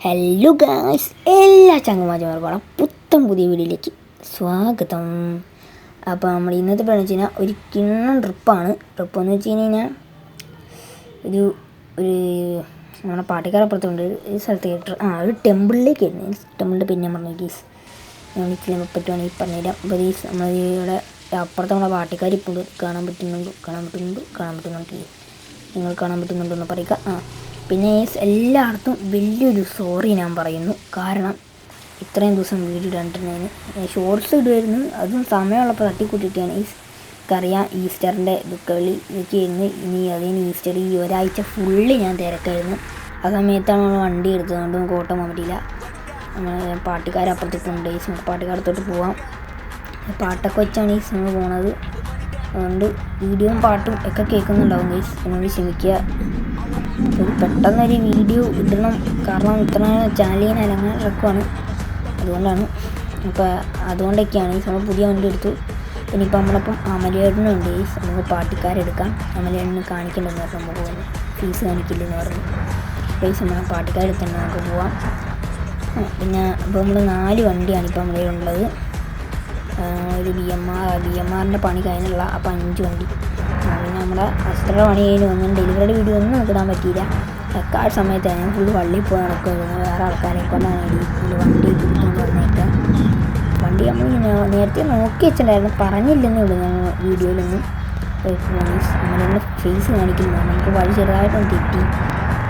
Hello guys, എല്ലാ ചങ്ങന്മാർക്കും പുത്തൻ പുതിയ വീഡിയോയിലേക്ക് സ്വാഗതം. അപ്പോൾ നമ്മൾ ഇന്നത്തെ പറഞ്ഞു വെച്ച് കഴിഞ്ഞാൽ ഒരു കിണ്ണം ട്രിപ്പാണ്. ട്രിപ്പെന്ന് വെച്ച് കഴിഞ്ഞാൽ ഒരു നമ്മുടെ പാട്ടിക്കാരപ്പുറത്തുണ്ട് ഒരു സ്ഥലത്ത് ഒരു ടെമ്പിളിലേക്ക് ആയിരുന്നു. ടെമ്പിളിൻ്റെ പിന്നെ പറഞ്ഞു ഗീസ് ഞാൻ പറ്റുവാണെങ്കിൽ പറഞ്ഞുതരാം. അപ്പോൾ ഗീസ് നമ്മൾ ഇവിടെ അപ്പുറത്ത് നമ്മുടെ പാട്ടിക്കാർ ഇപ്പോൾ കാണാൻ പറ്റുന്നുണ്ട് നിങ്ങൾ കാണാൻ പറ്റുന്നുണ്ടെന്ന് പറയുക. പിന്നെ എല്ലായിടത്തും വലിയൊരു സോറി ഞാൻ പറയുന്നു. കാരണം ഇത്രയും ദിവസം വീഡിയോ ഇടാണ്ടിരുന്നതിന് ഷോർട്സ് ഇടുമായിരുന്നു. അതും സമയമുള്ളപ്പോൾ തട്ടിക്കൂട്ടിയിട്ടാണ്. എനിക്കറിയാം ഈസ്റ്ററിൻ്റെ കളി ഇതൊക്കെ ആയിരുന്നു. ഇനി അതിന് ഈസ്റ്റർ ഈ ഒരാഴ്ച ഫുള്ള് ഞാൻ തിരക്കായിരുന്നു. ആ സമയത്താണ് നമ്മൾ വണ്ടി എടുത്തതുകൊണ്ട് നമുക്ക് ഓട്ടം പോകാൻ പറ്റിയില്ല. നമ്മൾ പാട്ടുകാരപ്പുറത്തേക്കുണ്ട്. പാട്ടുകാരത്തോട്ട് പോവാം. പാട്ടൊക്കെ വെച്ചാണ് ഈ നമ്മൾ പോണത്. അതുകൊണ്ട് വീഡിയോയും പാട്ടും ഒക്കെ കേൾക്കുന്നുണ്ടാവും ഗൈസ്. എന്നോട് ക്ഷമിക്കുക. പെട്ടെന്നൊരു വീഡിയോ ഇടണം, കാരണം ഇത്ര ചാനലിൽ അലങ്ങാൻ ഇറക്കുവാണ്. അതുകൊണ്ടാണ്. അപ്പോൾ അതുകൊണ്ടൊക്കെയാണ് ഈ സമയം പുതിയ വണ്ടി എടുത്തു. ഇനിയിപ്പോൾ നമ്മളപ്പം അമലേട്ടനുണ്ട് ഗൈസ്. നമുക്ക് പാട്ടിക്കാരെടുക്കാം. അമലേട്ടന് കാണിക്കേണ്ടതെന്ന് പറഞ്ഞാൽ നമുക്ക് പോകുന്നു. ഫീസ് കാണിക്കില്ലെന്ന് പറഞ്ഞു ഗൈസ്. നമ്മൾ പാട്ടിക്കാരെടുത്തന്നെ നമുക്ക് പോവാം. പിന്നെ ഇപ്പോൾ നമ്മൾ 4 വണ്ടിയാണ് ഇപ്പോൾ നമ്മുടെ ഉള്ളത്. ഒരു ബി എം ആറിൻ്റെ പണി കഴിഞ്ഞുള്ള അപ്പോൾ 5 വണ്ടി. പിന്നെ നമ്മുടെ അസ്ത്ര പണി കഴിഞ്ഞ് ഒന്നും ഡെലിവറിയുടെ വീഡിയോ ഒന്നും നമുക്ക് ഇടാൻ പറ്റിയില്ല. ആ സമയത്താണ് ഞാൻ ഫുള്ള് വള്ളിയിൽ പോയി നടക്കുമായിരുന്നു. വേറെ ആൾക്കാരെ കൊണ്ടാണ് ഇതിൽ വണ്ടി പിടിക്കുന്നു പറഞ്ഞേക്കാം. വണ്ടി നമ്മൾ നേരത്തെ നോക്കി വെച്ചിട്ടുണ്ടായിരുന്നു, പറഞ്ഞില്ലെന്നേ ഉള്ളൂ ഞാൻ വീഡിയോയിലൊന്നും. നമ്മളൊന്ന് ഫേസ് കാണിക്കുന്നു. നമുക്ക് വഴി ചെറുതായിട്ടൊന്ന് തെറ്റി.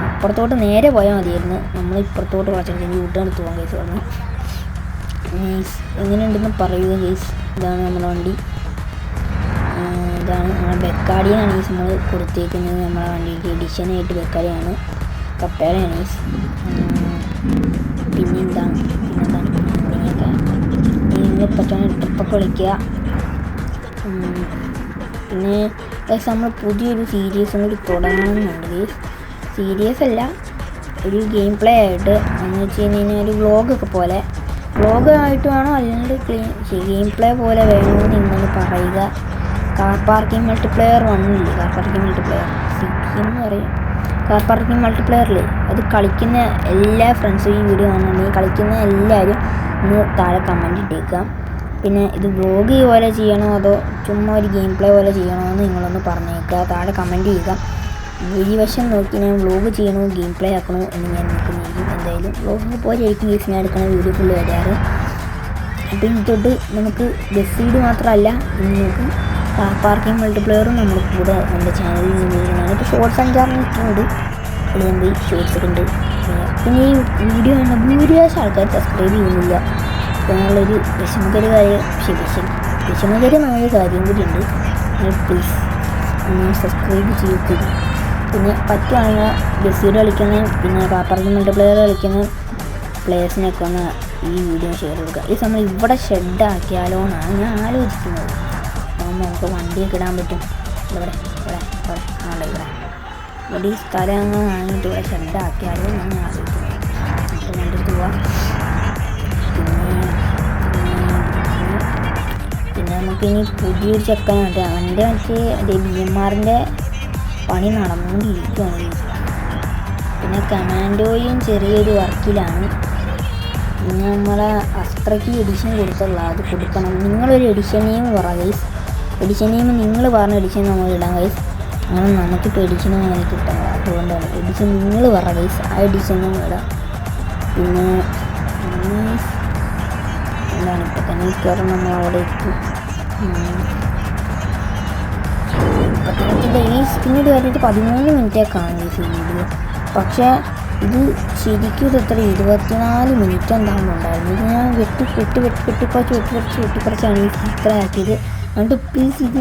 അപ്പുറത്തോട്ട് നേരെ പോയാൽ മതിയായിരുന്നു. നമ്മൾ ഇപ്പുറത്തോട്ട് വളച്ചെടുത്ത് യൂട്ടേൺ പോകാൻ കേസ് പറഞ്ഞു. എങ്ങനെയുണ്ടെന്ന് പറയുക ഗൈസ്. ഇതാണ് നമ്മുടെ വണ്ടി. ഇതാണ് നമ്മുടെ ബെക്കാഡിയാണ് ഈ നമ്മൾ കൊടുത്തേക്കുന്നത്. നമ്മുടെ വണ്ടിക്ക് എഡിഷനായിട്ട് ബെക്കാഡിയാണ്, കപ്പേളയാണ് ഗൈസ്. പിന്നെന്താണ് ഇങ്ങനെയൊക്കെ നിങ്ങൾ പറ്റുന്ന ട്രിപ്പൊക്കെ വിളിക്കുക. പിന്നെ ഗൈസ് നമ്മൾ പുതിയൊരു സീരീസും കൂടി തുടങ്ങണമെന്നുണ്ട് ഗൈസ്. സീരീസ് അല്ല, ഒരു ഗെയിം പ്ലേ ആയിട്ട് എന്ന് വെച്ച് കഴിഞ്ഞാൽ ഒരു വ്ളോഗൊക്കെ പോലെ. വ്ളോഗായിട്ട് വേണോ അല്ലെങ്കിൽ ഗെയിം പ്ലേ പോലെ വേണമെന്ന് നിങ്ങൾ പറയുക. Car parking multiplayer 1 car parking multiplayer എന്ന് പറയും. കാർ പാർക്കിംഗ് മൾട്ടിപ്ലെയറില്ലേ, അത് കളിക്കുന്ന എല്ലാ ഫ്രണ്ട്സും ഈ വീഡിയോ കാണുന്നുണ്ടെങ്കിൽ കളിക്കുന്ന എല്ലാവരും ഒന്ന് താഴെ കമൻറ്റ് ഇട്ടേക്കാം. പിന്നെ ഇത് വ്ളോഗ് പോലെ ചെയ്യണോ അതോ ചുമ്മാ ഒരു ഗെയിം പ്ലേ പോലെ ചെയ്യണോ എന്ന് നിങ്ങളൊന്ന് പറഞ്ഞേക്കുക. താഴെ കമൻറ്റ് ചെയ്യുക. ഭൂരിവശം നോക്കി ഞാൻ വ്ളോഗ് ചെയ്യണോ ഗെയിം പ്ലേ ആക്കണോ എന്ന് ഞാൻ നോക്കുന്നിരിക്കും. എന്തായാലും വ്ളോഗ് പോലെ ആയിരിക്കും ഗെയിംസ് ഞാൻ എടുക്കുന്ന വീഡിയോ ഫുള്ള് വരാറ്. അപ്പോൾ ഇനി തൊട്ട് നമുക്ക് ബസ് ഫീഡ് മാത്രമല്ല, ഇനി നമുക്ക് കാർ പാർക്കിംഗ് മൾട്ടിപ്ലെയറും നമ്മൾ കൂടെ നമ്മുടെ ചാനലിൽ നിന്ന് വീഴുന്നതാണ്. ഇപ്പോൾ ഷോർട്സ് 5-6 മിനിറ്റുണ്ട്. അതിൽ നമ്മൾ ഷോർട്സ് ഒക്കെ ഉണ്ട്. പിന്നെ ഈ വീഡിയോ ആണ് ഭൂരിഭാഗം ആൾക്കാർ സബ്സ്ക്രൈബ് ചെയ്യുന്നില്ല. അപ്പോൾ ഞങ്ങളൊരു വിഷമകരമായ കാര്യം കൂടി ഉണ്ട്. പ്ലീസ് സബ്സ്ക്രൈബ് ചെയ്യത്തില്ല. പിന്നെ പറ്റുവാണെങ്കിൽ ബസീഡ് കളിക്കുന്ന പിന്നെ കാർ പാർക്കിംഗ് മൾട്ടിപ്ലെയർ കളിക്കുന്ന പ്ലേയേഴ്സിനൊക്കെ ഒന്ന് ഈ വീഡിയോ ഷെയർ കൊടുക്കുക. ഈ സമയം ഇവിടെ ഷെഡാക്കിയാലോ എന്നാണ് ഞാൻ ആലോചിക്കുന്നത്. ആകുമ്പോൾ നമുക്ക് വണ്ടിയൊക്കെ ഇടാൻ പറ്റും. ഇവിടെ ഈ സ്ഥലം അങ്ങ് വാങ്ങിയിട്ട് ഇവിടെ ഷെഡാക്കിയാലോ എന്നാണ് ഞാൻ ആലോചിക്കുന്നത്. അപ്പോൾ വണ്ടി എടുത്ത് പോവാം. പിന്നെ നമുക്കിനി പുതിയൊരു ചെക്കനായിട്ട് അവൻ്റെ BMRൻ്റെ പണി നടന്നുകൊണ്ടിരിക്കുകയാണ്. പിന്നെ കമാൻഡോയും ചെറിയൊരു വർക്കിലാണ്. പിന്നെ നമ്മളെ അസ്ത്രയ്ക്ക് എഡിഷൻ കൊടുത്തുള്ള അത് കൊടുക്കണം. നിങ്ങളൊരു എഡിഷൻ നെയിം പറ ഗൈസ്. എഡിഷൻ നെയിം നിങ്ങൾ പറഞ്ഞ എഡിഷൻ നമ്മൾ ഇടാം ഗൈസ്. അങ്ങനെ നമുക്കിപ്പോൾ എഡിഷൻ അങ്ങനെ കിട്ടാം. അതുകൊണ്ടാണ് എഡിഷൻ നിങ്ങൾ പറ ഗൈസ്. ആ എഡിഷൻ നമ്മൾ ഇടാം. പിന്നെ എന്താണ് ഇപ്പോൾ തന്നെ കയറും നമ്മൾ അവിടെ എത്തും. പിന്നീട് കഴിഞ്ഞിട്ട് 13 മിനിറ്റൊക്കെ കാണും ഈ വീഡിയോ. പക്ഷേ ഇത് ശരിക്കും ഇതെത്ര 24 മിനിറ്റ് എന്താണെന്നുണ്ടായിരുന്നു. ഇത് ഞാൻ വെട്ടിപ്പറിച്ചാണ് ഈ ഇത്ര ആക്കിയത്. അതുകൊണ്ട് പ്ലീസ് ഇത്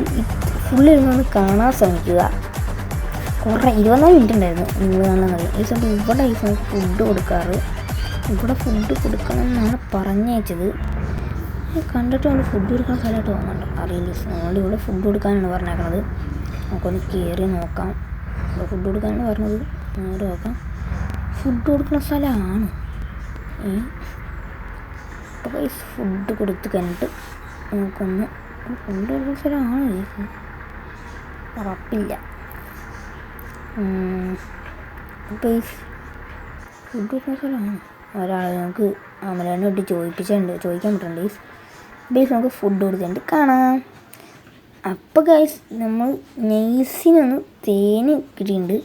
ഫുള്ള് ഇരുന്നൊന്ന് കാണാൻ ശ്രമിക്കുക. കുറേ 24 മിനിറ്റ് ഉണ്ടായിരുന്നു നിങ്ങൾ കാണുന്നത്. ഈ സമയം ഇവിടെ ഈ സമയം ഫുഡ് കൊടുക്കാറ്. ഇവിടെ ഫുഡ് കൊടുക്കണം എന്നാണ് പറഞ്ഞയച്ചത്. കണ്ടിട്ട് നമ്മൾ ഫുഡ് കൊടുക്കുന്ന സ്ഥലമായിട്ട് തോന്നുന്നുണ്ട്, അറിയില്ല. നമ്മളിവിടെ ഫുഡ് കൊടുക്കാനാണ് പറഞ്ഞേക്കണത്. നമുക്കൊന്ന് കയറി നോക്കാം. ഇവിടെ ഫുഡ് കൊടുക്കാനാണ് പറഞ്ഞത്. നേരെ നോക്കാം. ഫുഡ് കൊടുക്കുന്ന സ്ഥലമാണ്. അപ്പോൾ ഫുഡ് കൊടുത്ത് കഴിഞ്ഞിട്ട് നമുക്കൊന്ന് ഫുഡ് കൊടുക്കുന്ന സ്ഥലമാണ്. ഉറപ്പില്ല. അപ്പോൾ ഫുഡ് കൊടുക്കുന്ന സ്ഥലമാണ്. ഒരാൾ നമുക്ക് അമലേനെ ഇട്ട് ചോദിക്കാൻ പറ്റുന്നുണ്ട് ബേസ് നമുക്ക് ഫുഡ് കൊടുത്തിട്ടുണ്ട് കാണാം. അപ്പോൾ ഗൈസ് നമ്മൾ നെയ്സിനൊന്ന് തേന് കിട്ടിയിട്ടുണ്ട്,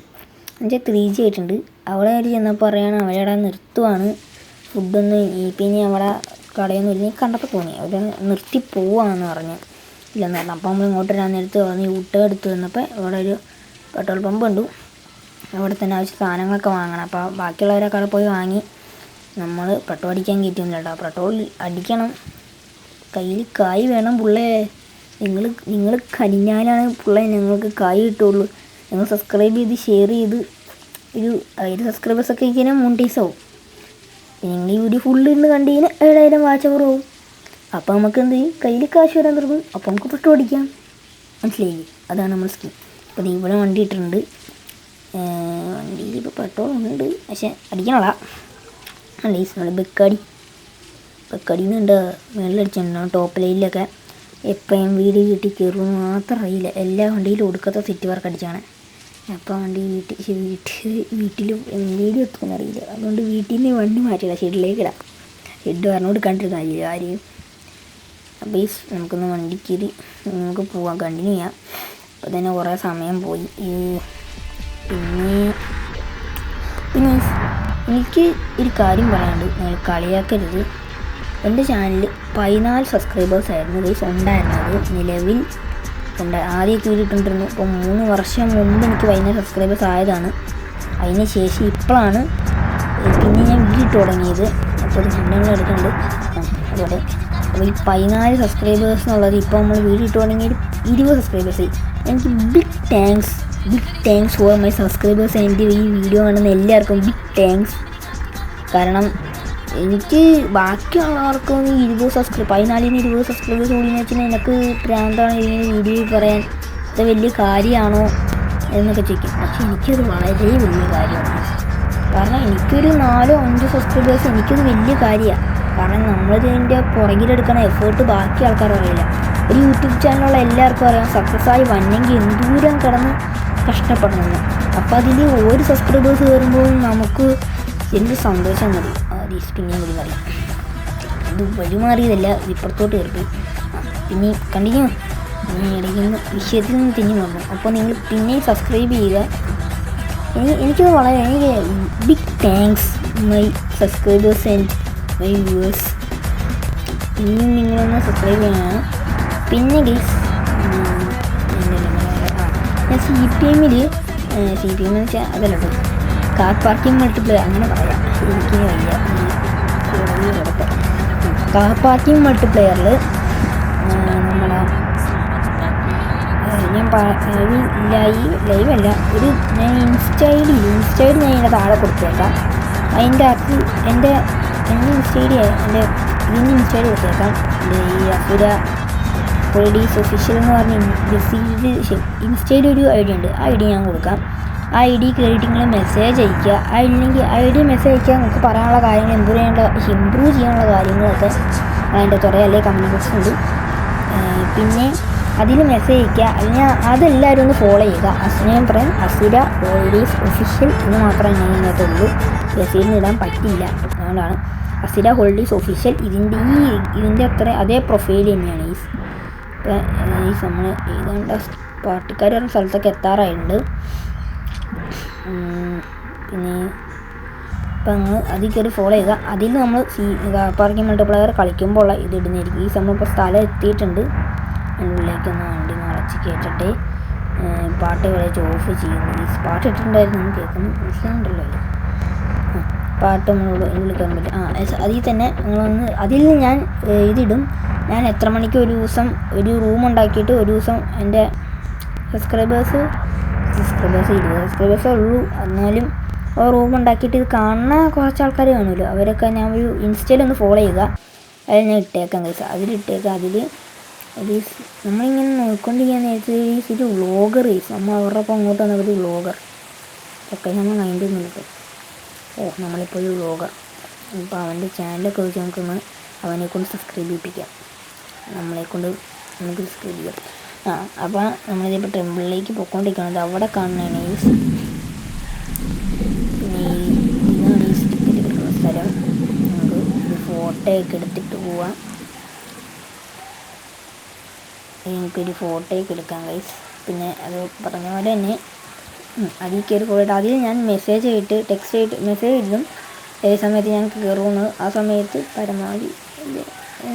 എന്നുവെച്ചാൽ 3G ആയിട്ടുണ്ട്. അവിടെ ഒരു ചെന്നപ്പോൾ പറയാണ് അവരവിടെ നിർത്തുവാണ് ഫുഡൊന്നും, പിന്നെ അവിടെ കടയൊന്നും ഇല്ല. കണ്ടപ്പോൾ തോന്നി അവർ നിർത്തി പോവാണെന്ന് പറഞ്ഞു, ഇല്ലെന്ന് പറഞ്ഞു. അപ്പോൾ നമ്മൾ ഇങ്ങോട്ട് വരാൻ നേരത്ത് പറഞ്ഞ് ഊട്ടടുത്ത് വന്നപ്പോൾ ഇവിടെ ഒരു പെട്രോൾ പമ്പ് കണ്ടു. അവിടെ തന്നെ ആവശ്യം സാധനങ്ങളൊക്കെ വാങ്ങണം. അപ്പോൾ ബാക്കിയുള്ളവരൊക്കെ അവിടെ പോയി വാങ്ങി. നമ്മൾ പെട്രോൾ അടിക്കാൻ കയറ്റിയൊന്നുമില്ല കേട്ടോ. പെട്രോൾ അടിക്കണം, കയ്യിൽ കായ് വേണം പുള്ളേ. നിങ്ങൾ കനിഞ്ഞാലാണ് പുള്ളേ ഞങ്ങൾക്ക് കായ് കിട്ടുള്ളൂ. നിങ്ങൾ സബ്സ്ക്രൈബ് ചെയ്ത് ഷെയർ ചെയ്ത് ഒരു 1000 സബ്സ്ക്രൈബേഴ്സൊക്കെ ഇങ്ങനെ മോണിറ്റൈസാവും. നിങ്ങൾ ഈ വീഡിയോ ഫുള്ള് ഇന്ന് കണ്ടു കഴിഞ്ഞാൽ 7000 വാച്ച് അവർ ആവും. അപ്പോൾ നമുക്ക് എന്ത് ചെയ്യും, കയ്യിൽ കാശ് വരാൻ തുടങ്ങും. അപ്പോൾ നമുക്ക് പെട്രോൾ അടിക്കാം, മനസ്സിലായില്ലേ? അതാണ് നമ്മൾ സ്കീം. അപ്പോൾ ഇവിടെ വണ്ടി ഇട്ടിട്ടുണ്ട്. വണ്ടിയിൽ ഇപ്പോൾ പെട്രോൾ ഉണ്ട്, പക്ഷേ അടിക്കണല്ല. അല്ല ഈ സ്മെല്ല് ബെക്കടിന്നുണ്ട്, മേളിലടിച്ചിട്ടുണ്ടാവും. ടോപ്പ് ലൈനിലൊക്കെ എപ്പോഴും വീട് വീട്ടിൽ കയറുമെന്ന് മാത്രം അറിയില്ല. എല്ലാ വണ്ടിയിലും ഒടുക്കത്തെ സെറ്റ് വർക്ക് അടിച്ചാണ്. അപ്പോൾ വണ്ടി വീട്ടിലും വീഡിയോ എത്തുമെന്ന് അറിയില്ല. അതുകൊണ്ട് വീട്ടിൽ നിന്ന് വണ്ടി മാറ്റിയില്ല, ഷെഡിലേക്ക് ഇടാം. ഷെഡ് പറഞ്ഞു കൊടുക്കാണ്ടിരുന്ന ആരെയും. അപ്പോൾ ഈ നമുക്കൊന്ന് വണ്ടി കയറി നമുക്ക് പോവാം, കണ്ടിന്യൂ ചെയ്യാം. അപ്പോൾ തന്നെ കുറേ സമയം പോയി. പിന്നെ എനിക്ക് ഒരു കാര്യം പറയാനുണ്ട്, നിങ്ങൾ കളിയാക്കരുത്. എൻ്റെ ചാനലിൽ 14 സബ്സ്ക്രൈബേഴ്സ് ആയിരുന്നു ഗൈസ് ഉണ്ടായിരുന്നത്. നിലവിൽ ആദ്യം കീറിയിട്ടുണ്ടിരുന്നു. ഇപ്പോൾ 3 വർഷം മുമ്പ് എനിക്ക് 14 സബ്സ്ക്രൈബേഴ്സ് ആയതാണ്. അതിന് ശേഷം ഇപ്പോഴാണ് പിന്നെ ഞാൻ വീഡിയോ തുടങ്ങിയത്. അപ്പോൾ ഇത് കണ്ടങ്ങൾ എടുക്കുന്നുണ്ട്. അതുപോലെ അപ്പോൾ ഈ 14 സബ്സ്ക്രൈബേഴ്സ് എന്നുള്ളത് ഇപ്പോൾ നമ്മൾ വീഡിയോ തുടങ്ങിയ 20 സബ്സ്ക്രൈബേഴ്സായി. എനിക്ക് big thanks for my subscribers. എൻ്റെ ഈ വീഡിയോ കാണുന്ന എല്ലാവർക്കും ബിഗ് താങ്ക്സ്. കാരണം എനിക്ക് ബാക്കിയുള്ളവർക്കും 14 സബ്സ്ക്രൈബേഴ്സ് കൂടി എന്ന് വെച്ചാൽ എനിക്ക് പ്രാന്താണ് ഇങ്ങനെ വീഡിയോ പറയാൻ, അത് വലിയ കാര്യമാണോ എന്നൊക്കെ ചോദിക്കും. പക്ഷെ എനിക്കത് വളരെ വലിയ കാര്യമാണ്. കാരണം എനിക്കൊരു 4-5 സബ്സ്ക്രൈബേഴ്സ് എനിക്കത് വലിയ കാര്യമാണ്. കാരണം നമ്മളിതിൻ്റെ പുറകിലെടുക്കുന്ന എഫേർട്ട് ബാക്കി ആൾക്കാർ അറിയില്ല. ഒരു യൂട്യൂബ് ചാനലുള്ള എല്ലാവർക്കും അറിയാം സക്സസ് ആയി വന്നെങ്കിൽ എന്തൂരം കിടന്ന് കഷ്ടപ്പെടണമെന്ന്. അപ്പോൾ അതിൽ ഒരു സബ്സ്ക്രൈബേഴ്സ് കയറുമ്പോൾ നമുക്ക് എന്ത് സന്തോഷം മതി. പിന്നെയും കൂടി പറയാം, ഇത് വഴിമാറിയതല്ല, ഇപ്പുറത്തോട്ട് കയറി. പിന്നെ കണ്ടിന്യൂ, ഇടയ്ക്കുന്ന വിഷയത്തിൽ നിന്ന് തിരിഞ്ഞു നോക്കും. അപ്പോൾ നിങ്ങൾ പിന്നെയും സബ്സ്ക്രൈബ് ചെയ്യുക. എനിക്ക് big thanks my subscribers and my viewers. ഇനിയും നിങ്ങളൊന്ന് സബ്സ്ക്രൈബ് ചെയ്യണം. പിന്നെ ഗൈസ് ഞാൻ CPM എന്ന് വെച്ചാൽ അതല്ല കേട്ടോ, കാർ പാർക്കിംഗ് മൾട്ടിപ്ലെയർ അങ്ങനെ പറയാം. എനിക്ക് വയ്യ കാർ പാർക്കിംഗ് മൾട്ടിപ്ലെയറിൽ നമ്മളെ ഞാൻ ലൈവല്ല ഒരു ഞാൻ ഇൻസ്റ്റ ഐ ഡി ഞാൻ ഇതിൻ്റെ താഴെ കൊടുത്തേക്കാം. അതിൻ്റെ അകത്ത് എൻ്റെ ഇൻസ്റ്റ ഐ ഡി ഇതിൻ്റെ ഇൻസ്റ്റ ഐ ഡി കൊടുത്തേക്കാം. ഈ അസുര പോലീസ് ഒഫീഷ്യൽ എന്ന് പറഞ്ഞ് ഇൻസ്റ്റ ഐ ഡി ഒരു ഐ ഡി ഉണ്ട്. ആ ഐ ഡി ഞാൻ കൊടുക്കാം. ആ ഐ ഡി കയറിയിട്ട് നിങ്ങൾ മെസ്സേജ് അയയ്ക്കുക. അല്ലെങ്കിൽ ഐ ഡി മെസ്സേജ് അയയ്ക്കുക. നിങ്ങൾക്ക് പറയാനുള്ള കാര്യങ്ങൾ ഇമ്പ്രൂവ് ചെയ്യാനുള്ള കാര്യങ്ങളൊക്കെ അതിൻ്റെ തുറ അല്ലെങ്കിൽ കമൻറ്റ് ബോക്സ് ഉണ്ട്. പിന്നെ അതിൽ മെസ്സേജ് അയയ്ക്കുക. അല്ലെങ്കിൽ അതെല്ലാവരും ഒന്ന് ഫോളോ ചെയ്യുക. ഞാൻ പറയാം അസുര ഹോളിഡേയ്സ് ഒഫീഷ്യൽ എന്ന് മാത്രമേ ഞാൻ ഇതിനകത്തുള്ളൂ. മെസ്സേജിൽ ഇടാൻ പറ്റിയില്ല, അതുകൊണ്ടാണ് അസുര ഹോളിഡേയ്സ് ഒഫീഷ്യൽ. ഇതിൻ്റെ അത്ര അതേ പ്രൊഫൈൽ തന്നെയാണ്. ഈ നമ്മൾ ഏതാണ്ട് പാർട്ടിക്കാർ പറഞ്ഞ സ്ഥലത്തൊക്കെ എത്താറായിട്ടുണ്ട്. പിന്നെ ഇപ്പം നിങ്ങൾ അതിൽ കയറി ഫോളോ ചെയ്യുക. അതിൽ നമ്മൾ പാർക്കിംഗ് മൾട്ടിപ്ലെയർ കളിക്കുമ്പോൾ ഇത് ഇടുന്നതായിരിക്കും. ഈ സമയം ഇപ്പോൾ സ്ഥലം എത്തിയിട്ടുണ്ട്. അതിൻ്റെ ഉള്ളിലേക്കൊന്ന് വണ്ടി നിറച്ച് കയറ്റട്ടെ. പാട്ട് കളിച്ച് ഓഫ് ചെയ്യുന്നു. ഈ പാട്ട് ഇട്ടിട്ടുണ്ടായിരുന്നു, നമ്മൾ കേൾക്കുന്നു മനസ്സിലാവുണ്ടല്ലോ. പാട്ട് നമ്മളോട് വിളിക്കാൻ പറ്റും. അതിൽ തന്നെ നിങ്ങളൊന്ന് അതിൽ ഞാൻ ഇതിടും. ഞാൻ എത്ര മണിക്ക് ഒരു ദിവസം ഒരു റൂം ഉണ്ടാക്കിയിട്ട് ഒരു ദിവസം എൻ്റെ സബ്സ്ക്രൈബേഴ്സ് 20 സബ്സ്ക്രൈബേഴ്സേ ഉള്ളൂ. എന്നാലും റൂം ഉണ്ടാക്കിയിട്ട് ഇത് കാണുന്ന കുറച്ച് ആൾക്കാർ കാണുമല്ലോ, അവരൊക്കെ ഞാൻ ഒരു ഇൻസ്റ്റയിലൊന്ന് ഫോളോ ചെയ്യുക. അതിൽ ഞാൻ ഇട്ടേക്കാം കഴിച്ച അതിലിട്ടേക്കാം. അതിൽ നമ്മളിങ്ങനെ നോക്കിക്കൊണ്ടിരിക്കാൻ നേരത്തെ ഒരു വ്ളോഗർ നമ്മൾ അവരുടെ ഒപ്പം അങ്ങോട്ട് വന്നപ്പോൾ ഒരു വ്ളോഗർ ഒക്കെ നമ്മൾ മൈൻഡ് നിൽക്കും. നമ്മളിപ്പോൾ ഒരു വ്ളോഗർ. ഇപ്പോൾ അവൻ്റെ ചാനലൊക്കെ വെച്ച് നമുക്കൊന്ന് അവനെക്കൊണ്ട് സബ്സ്ക്രൈബ് ചെയ്യിപ്പിക്കാം. നമ്മളെക്കൊണ്ട് നമുക്ക് സബ്സ്ക്രൈബ് ചെയ്യാം. അപ്പോൾ നമ്മളിതിപ്പോൾ ടെമ്പിളിലേക്ക് പോയിക്കൊണ്ടിരിക്കുന്നത് അവിടെ കാണുന്നതാണ് ഈ പിന്നെ ഇതാണ് ഈ സ്ഥലം. ഫോട്ടോയൊക്കെ എടുത്തിട്ട് പോവാം. എനിക്കൊരു ഫോട്ടോയൊക്കെ എടുക്കാം ഗൈസ്. പിന്നെ അത് പറഞ്ഞ പോലെ തന്നെ അതിൽ കയറി പോയിട്ട് അതിൽ ഞാൻ മെസ്സേജ് ആയിട്ട് ടെക്സ്റ്റ് ആയിട്ട് മെസ്സേജ് ഇടും ഏത് സമയത്ത് ഞാൻ കയറുമെന്ന്. ആ സമയത്ത് പരമാവധി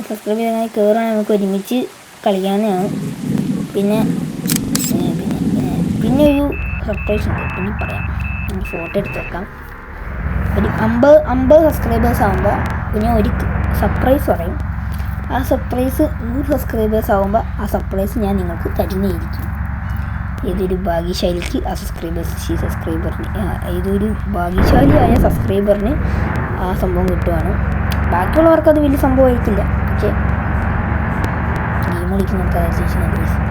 സബ്സ്ക്രൈബ് ചെയ്താൽ കയറുകയാണെങ്കിൽ നമുക്ക് ഒരുമിച്ച് കളിക്കാവുന്നതാണ്. പിന്നെ ഒരു സർപ്രൈസ് ഉണ്ട്, പിന്നെ പറയാം. ഫോട്ടോ എടുത്ത് വെക്കാം. ഒരു 50 സബ്സ്ക്രൈബേഴ്സ് ആകുമ്പോൾ പിന്നെ ഒരു സർപ്രൈസ് പറയും. ആ സർപ്രൈസ് 100 സബ്സ്ക്രൈബേഴ്സ് ആകുമ്പോൾ ആ സർപ്രൈസ് ഞാൻ നിങ്ങൾക്ക് തരുന്നതായിരിക്കും. ഏതൊരു ഭാഗ്യശാലിക്ക് ആ സബ്സ്ക്രൈബറിന് ഏതൊരു ഭാഗ്യശാലിയായ സബ്സ്ക്രൈബറിന് ആ സംഭവം കിട്ടുവാണ്. ബാക്കിയുള്ളവർക്ക് അത് വലിയ സംഭവമായിരിക്കില്ല. പക്ഷേ ഗെയിം കളിക്കുന്നവർക്ക് അതനുസരിച്ച്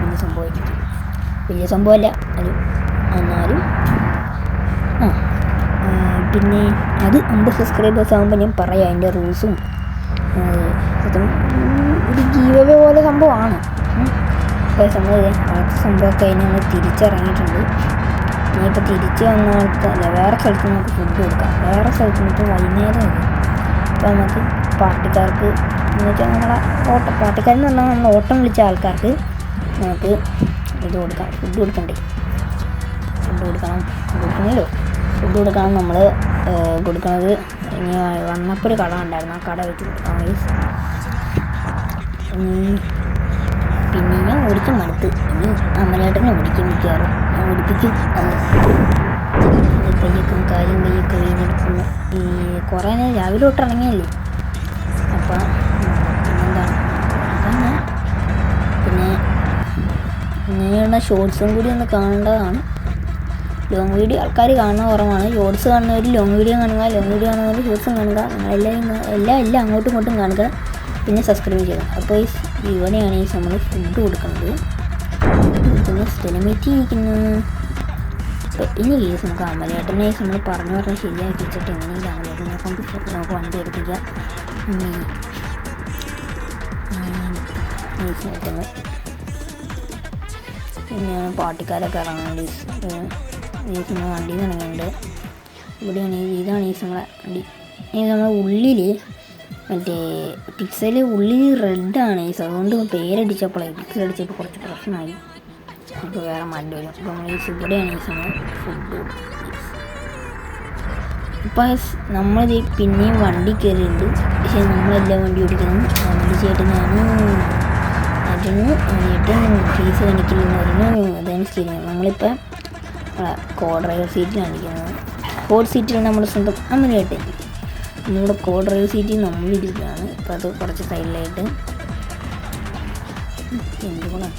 വലിയ സംഭവമായിരിക്കും. വലിയ സംഭവമല്ല അത്, എന്നാലും പിന്നെ അത് 50 സബ്സ്ക്രൈബേഴ്സ് ആകുമ്പോൾ ഞാൻ പറയാം അതിൻ്റെ റൂൾസും. ഒരു ഗീവവേ പോലെ സംഭവമാണ്. ഇപ്പോൾ അടുത്ത സംഭവമൊക്കെ അതിന് നമ്മൾ തിരിച്ചിറങ്ങിയിട്ടുണ്ട്. ഇനിയിപ്പോൾ തിരിച്ച് വന്ന ആൾക്കല്ല, വേറെ സ്ഥലത്ത് നമുക്ക് ഫുഡ് കൊടുക്കാം. വേറെ സ്ഥലത്ത് നമുക്ക് വൈകുന്നേരം ഉണ്ട്. അപ്പോൾ നമുക്ക് പാർട്ടിക്കാർക്ക് എന്ന് വെച്ചാൽ നമ്മളെ പാർട്ടിക്കാരെന്ന് പറഞ്ഞാൽ നമ്മൾ ഓട്ടം വിളിച്ച ആൾക്കാർക്ക് നമുക്ക് ഇത് കൊടുക്കാം. ഫുഡ് കൊടുക്കണ്ടേ? ഫുഡ് കൊടുക്കണമല്ലോ. ഫുഡ് കൊടുക്കണം. നമ്മൾ കൊടുക്കുന്നത് ഇനി വന്നപ്പോൾ ഒരു കട ഉണ്ടായിരുന്നു, ആ കട വെച്ച് കൊടുക്കാം. പിന്നെ ഞാൻ ഓടിക്കും മടുത്ത്. ഇനി അമ്മലേട്ടനെ ഓടിക്കും മിക്കവാറും. ഞാൻ ഓടിപ്പിക്കും. കയ്യൊക്കെ വീഞ്ഞെടുക്കുന്നു. ഈ കുറേ നേരം രാവിലെ തൊട്ട് ഇറങ്ങിയല്ലേ. അപ്പം പിന്നെന്താണ് അതന്നെ. പിന്നെ ഇങ്ങനെയുള്ള ഷോർട്സും കൂടി ഒന്ന് കാണേണ്ടതാണ്. ലോങ് വീഡിയോ ആൾക്കാർ കാണുന്ന കുറവാണ്. ഷോർട്സ് കാണുന്നവർ ലോങ് വീഡിയോ കാണുക, ലോങ് വീഡിയോ കാണുന്നവർ ഷോർട്സും കാണുക. എല്ലാം അങ്ങോട്ടും ഇങ്ങോട്ടും കാണുക. പിന്നെ സബ്സ്ക്രൈബ് ചെയ്യുക. അപ്പോൾ ഇവിടെയാണ് നമ്മൾ ഫുഡ് കൊടുക്കുന്നത്. പിന്നെ സ്ഥലമെത്തിയിരിക്കുന്നു. അപ്പോൾ ഇനി കേസ് നമുക്ക് അമലേട്ടനെ നമ്മൾ പറഞ്ഞ് ശരിയാക്കി വെച്ചിട്ട് എങ്ങനെയെങ്കിലും അമലേട്ടനെ കൊണ്ട് നമുക്ക് വണ്ടി എടുപ്പിക്കുക. പിന്നെ പാർട്ടിക്കാരൊക്കെ ഇറങ്ങുന്നുണ്ട്. നമ്മൾ വണ്ടിയിൽ നിന്ന് ഇറങ്ങിയിട്ടുണ്ട്. ഇവിടെയാണ് ഇതാണ് നമ്മളെ വണ്ടി. നമ്മളെ ഉള്ളിൽ മറ്റേ പിക്സൽ ഉള്ളിൽ റെഡാണ്. അതുകൊണ്ട് പേരടിച്ചപ്പോഴേ പിക്സൽ അടിച്ചപ്പോൾ കുറച്ച് പ്രശ്നമായി. അപ്പോൾ വേറെ മാറ്റി വരും. അപ്പോൾ നമ്മൾ ഇവിടെയാണ് നമ്മൾ ഫുഡ്. ഇപ്പോൾ നമ്മൾ പിന്നെയും വണ്ടി കയറിയിട്ടുണ്ട്. പക്ഷേ നമ്മളെല്ലാം വണ്ടി ഓടിക്കണം. വണ്ടി ചേട്ടനാണ് ഫീസ് കാണിക്കില്ലെന്ന് പറഞ്ഞു. അതാണ് ശരിയാണ്. നമ്മളിപ്പോൾ കോ ഡ്രൈവർ സീറ്റിലാണ് ഇരിക്കുന്നത്. ഫോർത്ത് സീറ്റിൽ നമ്മൾ സ്വന്തം അമ്മയായിട്ട് നമ്മുടെ കോ ഡ്രൈവർ സീറ്റിൽ നമ്മളിരിക്കുകയാണ്. ഇപ്പോൾ അത് കുറച്ച് സൈഡിലായിട്ട് എന്തുകൊണ്ടാണ്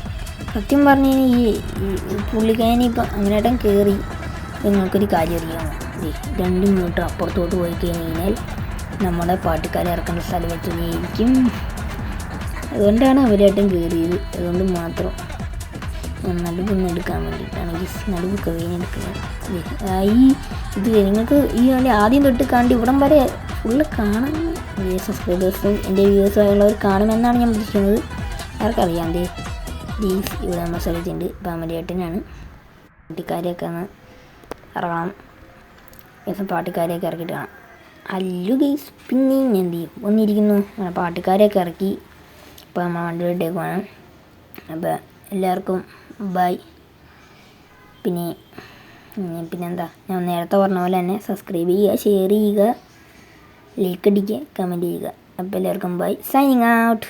സത്യം പറഞ്ഞു കഴിഞ്ഞാൽ ഈ പുള്ളിക്കാരനെ ഇപ്പം അങ്ങനെയായിട്ടും കയറി. നിങ്ങൾക്കൊരു കാര്യം അറിയാമോ? 2 മീറ്റർ അപ്പുറത്തോട്ട് പോയി കഴിഞ്ഞാൽ നമ്മുടെ പാട്ടുകാരെ ഇറക്കേണ്ട സ്ഥലം വെച്ചിരിക്കും. അതുകൊണ്ടാണ് അവരായിട്ടും കയറിയത്. അതുകൊണ്ട് മാത്രം നടുവൊന്നും എടുക്കാൻ വേണ്ടിയിട്ടാണ് നടുവൊക്കെ വീണെടുക്കുന്നത്. ഇത് നിങ്ങൾക്ക് ഈ വണ്ടി ആദ്യം തൊട്ട് കണ്ട് ഇവിടം വരെ ഫുള്ള് കാണാൻ സബ്സ്ക്രൈബേഴ്സും എൻ്റെ വ്യൂവേഴ്സും ആയുള്ളവർ കാണുമെന്നാണ് ഞാൻ പ്രതീക്ഷിക്കുന്നത്. ആർക്കറിയാം. ഇവിടെ നമ്മൾ സ്ഥലത്തുണ്ട്. പാമലിയേട്ടനാണ്. പാട്ടിക്കാരെയൊക്കെ ഒന്ന് ഇറങ്ങണം. പാട്ടിക്കാരെയൊക്കെ ഇറക്കിയിട്ട് കാണാം. അല്ലു ഗെയ്സ്. പിന്നെയും ഞാൻ എന്ത് ചെയ്യും ഒന്നിരിക്കുന്നു. അങ്ങനെ പാട്ടിക്കാരെയൊക്കെ ഇറക്കി ഇപ്പോൾ നമ്മൾ വണ്ടിയിലേക്ക് വേണം. അപ്പോൾ എല്ലാവർക്കും ബൈ. പിന്നെന്താ ഞാൻ നേരത്തെ പറഞ്ഞ പോലെ തന്നെ സബ്സ്ക്രൈബ് ചെയ്യുക, ഷെയർ ചെയ്യുക, ലൈക്ക് അടിക്കുക, കമൻറ്റ് ചെയ്യുക. അപ്പോൾ എല്ലാവർക്കും ബൈ. Signing out.